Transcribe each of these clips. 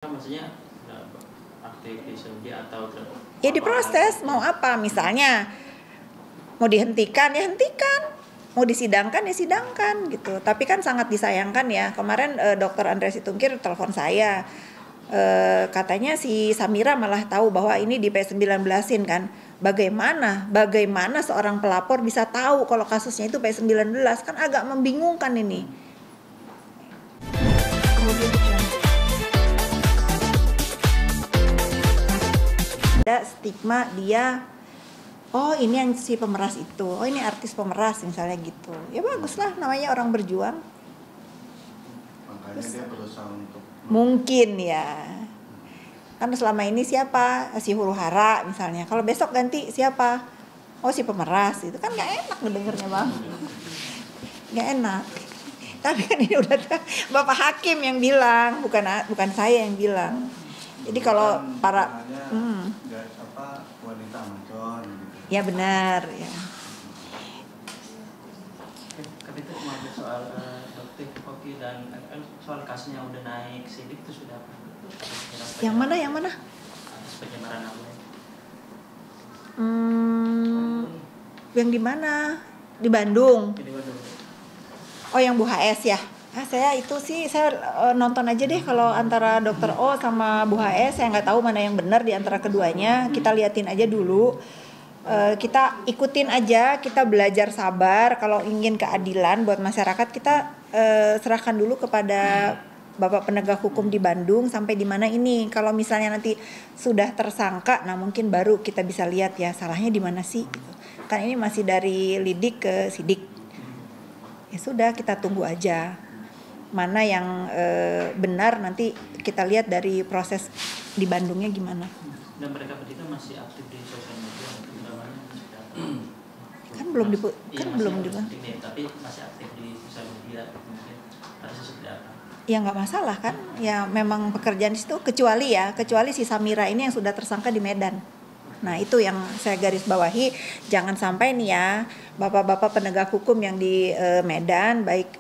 Maksudnya aktif di Saudi atau ya diproses, mau apa, misalnya mau dihentikan ya hentikan, mau disidangkan ya sidangkan gitu. Tapi kan sangat disayangkan ya, kemarin Dr. Andreas Situmkir telepon saya, katanya si Samira malah tahu bahwa ini di P19-in kan. Bagaimana seorang pelapor bisa tahu kalau kasusnya itu P19, kan agak membingungkan ini. Ada stigma dia, oh ini yang si pemeras itu, oh ini artis pemeras misalnya gitu. Ya baguslah, namanya orang berjuang. Makanya dia berusaha untuk mungkin ya, kan selama ini siapa, si huru hara misalnya, kalau besok ganti siapa, oh si pemeras, itu kan nggak enak ngedengernya bang, nggak enak. Tapi kan ini udah Bapak Hakim yang bilang, bukan saya yang bilang. Jadi kalau para wanita amazon gitu. ya benar ya. Tapi itu mengambil soal Dr. Koki dan soal kasusnya udah naik sidik itu sudah apa? Yang mana? Atas pencemaran nama. Yang di mana? Di Bandung. Jadi waduh. Oh yang Bu HS ya. Saya itu sih saya nonton aja deh kalau antara Dr. O sama Bu HS, saya nggak tahu mana yang benar di antara keduanya. Kita liatin aja dulu. Kita ikutin aja, kita belajar sabar. Kalau ingin keadilan buat masyarakat, kita serahkan dulu kepada Bapak penegak hukum di Bandung sampai di mana ini. Kalau misalnya nanti sudah tersangka, nah mungkin baru kita bisa lihat ya salahnya di mana sih. Gitu. Kan ini masih dari lidik ke sidik. Ya sudah, kita tunggu aja. Mana yang benar nanti kita lihat dari proses di Bandungnya gimana. Dan mereka bertiga masih aktif di sosial media untuk namanya Kan belum tapi masih aktif di sosial media mungkin harus seperti apa? Ya nggak masalah kan, ya memang pekerjaan itu kecuali si Samira ini yang sudah tersangka di Medan. Nah itu yang saya garis bawahi, jangan sampai nih ya bapak-bapak penegak hukum yang di Medan, baik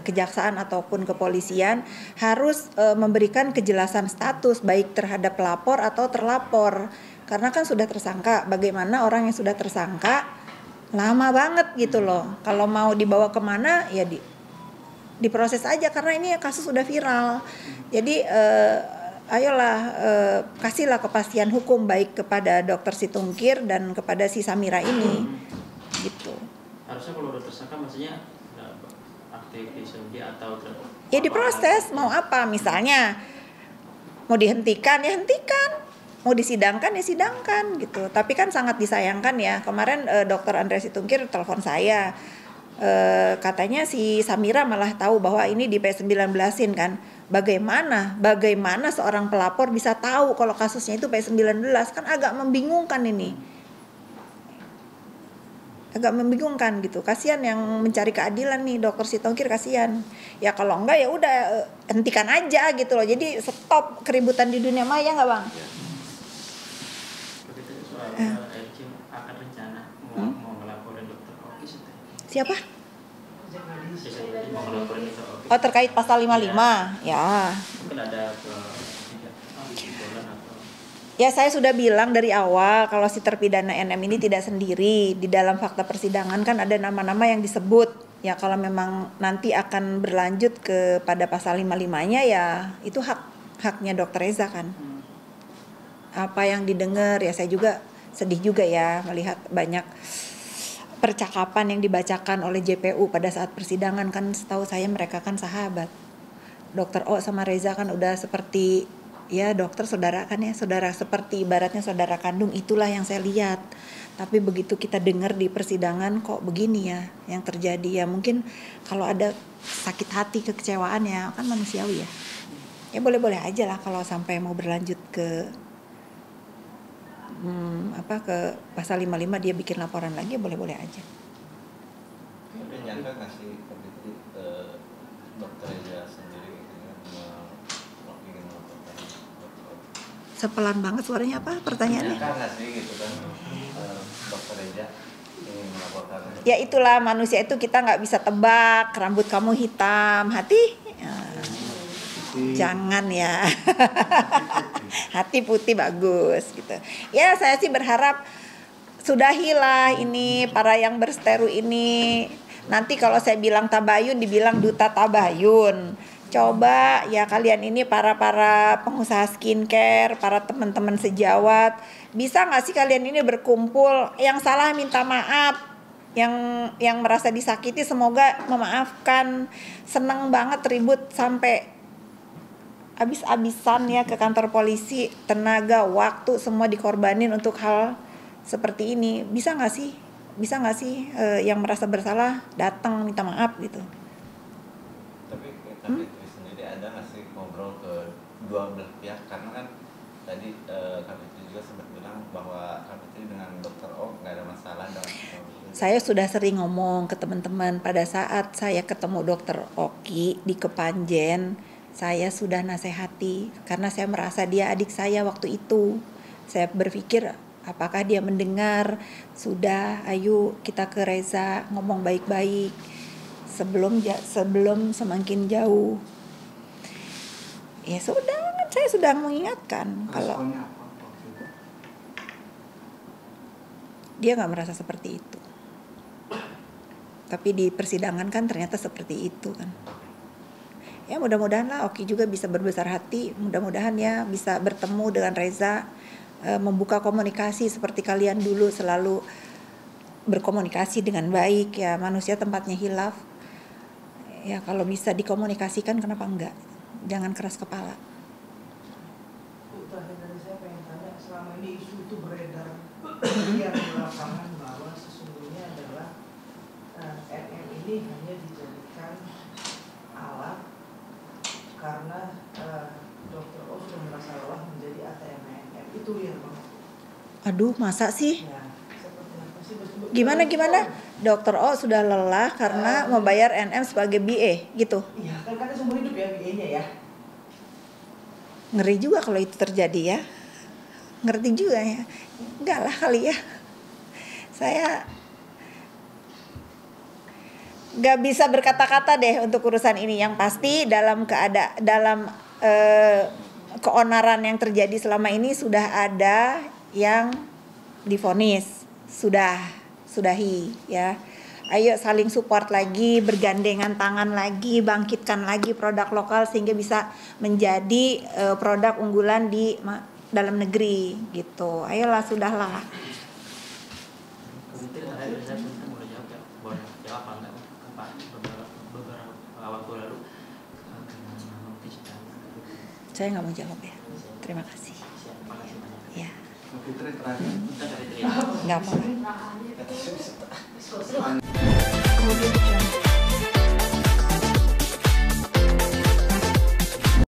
kejaksaan ataupun kepolisian harus memberikan kejelasan status baik terhadap pelapor atau terlapor, karena kan sudah tersangka. Bagaimana orang yang sudah tersangka lama banget gitu loh, kalau mau dibawa kemana ya diproses aja, karena ini kasus sudah viral. Jadi ayolah kasihlah kepastian hukum baik kepada Dr. Situmkir dan kepada si Samira ini gitu. Harusnya kalau udah tersangka maksudnya aktif di Saudi atau ya diproses, mau apa, misalnya mau dihentikan ya hentikan, mau disidangkan ya sidangkan gitu. Tapi kan sangat disayangkan ya, kemarin Dr. Andreas Situmkir telepon saya, katanya si Samira malah tahu bahwa ini di P19-in kan. Bagaimana seorang pelapor bisa tahu kalau kasusnya itu P19, kan agak membingungkan ini. Agak membingungkan gitu. Kasihan yang mencari keadilan nih, Dr. Situmkir kasihan. Ya kalau enggak ya udah hentikan aja gitu loh. Jadi stop keributan di dunia maya, enggak Bang? Begitu soal akan rencana mau ngelaporin Dr. Koki Siapa? mau ngelaporin Dr. Koki. Oh terkait pasal 55 ya. Mungkin ada bulan atau Ya saya sudah bilang dari awal kalau si terpidana NM ini tidak sendiri. Di dalam fakta persidangan kan ada nama-nama yang disebut. Ya kalau memang nanti akan berlanjut kepada pasal 55-nya ya itu haknya Dr. Reza kan. Apa yang didengar ya, saya juga sedih juga ya melihat banyak percakapan yang dibacakan oleh JPU pada saat persidangan. Kan setahu saya mereka kan sahabat. Dr. O sama Reza kan udah seperti ya dokter saudara kan ya, saudara seperti ibaratnya saudara kandung, itulah yang saya lihat. Tapi begitu kita dengar di persidangan kok begini ya yang terjadi, ya mungkin kalau ada sakit hati, kekecewaan ya kan manusiawi ya. Ya boleh-boleh aja lah kalau sampai mau berlanjut ke ke pasal 55 dia bikin laporan lagi, boleh-boleh aja. Tapi nyangka nggak sih dokter Reza sendiri gitu ya ingin melaporkan Sepelan banget suaranya, apa pertanyaannya? nyangka nggak sih gitu kan dokter Reza ingin melaporkan? Ya itulah manusia itu, kita nggak bisa tebak. Rambut kamu hitam, hati Jangan ya. Hati putih bagus gitu. Ya saya sih berharap sudahilah ini para yang berseteru ini. Nanti kalau saya bilang tabayun dibilang duta tabayun. Coba ya kalian ini para pengusaha skincare, para teman-teman sejawat, bisa nggak sih kalian ini berkumpul? Yang salah minta maaf, yang merasa disakiti semoga memaafkan. Seneng banget ribut sampai abis-abisan ya ke kantor polisi, tenaga, waktu semua dikorbanin untuk hal seperti ini. Bisa nggak sih yang merasa bersalah datang minta maaf gitu? Tapi Kak sendiri ada nggak sih ngobrol ke dua belah pihak, karena kan tadi Kak Fitri juga sempat bilang bahwa Kak Fitri dengan Dokter O nggak ada masalah dalam Saya sudah sering ngomong ke teman-teman pada saat saya ketemu Dokter Oki di Kepanjen, saya sudah nasihati karena saya merasa dia adik saya waktu itu. Saya berpikir apakah dia mendengar? Sudah, ayo kita ke Reza ngomong baik-baik sebelum semakin jauh. Ya sudah, kan saya sudah mengingatkan kalau dia nggak merasa seperti itu. Tapi di persidangan kan ternyata seperti itu kan. Ya mudah-mudahan lah Oki juga bisa berbesar hati. Mudah-mudahan ya bisa bertemu dengan Reza, membuka komunikasi seperti kalian dulu selalu berkomunikasi dengan baik ya. Manusia tempatnya hilaf. Ya kalau bisa dikomunikasikan kenapa enggak? Jangan keras kepala. Terakhir dari saya pengen tanya, selama ini isu itu beredar yang di lapangan bahwa sesungguhnya adalah NM ini hanya dijadikan alat karena Dr. O sudah merasa lelah menjadi ATM NM. Itu real banget. Aduh, masa sih? Ya, seperti apa sih? Gimana? Dr. O sudah lelah karena membayar NM sebagai BA gitu. Iya, kan katanya seumur hidup ya BA-nya ya. Ngeri juga kalau itu terjadi ya. Ngerti juga ya. Enggak lah kali ya. Saya nggak bisa berkata-kata deh untuk urusan ini. Yang pasti dalam keonaran yang terjadi selama ini sudah ada yang divonis, sudahi ya. Ayo saling support lagi, bergandengan tangan lagi, bangkitkan lagi produk lokal sehingga bisa menjadi produk unggulan di dalam negeri gitu. Ayolah sudahlah. Kemudian terakhir saya boleh jawab ya, boleh jawab apa enggak Pak, beberapa waktu lalu kena notis dan Saya nggak mau jawab ya. Terima kasih. terima kasih banyak. Ya, Fitri terakhir. Kita dari nggak apa-apa.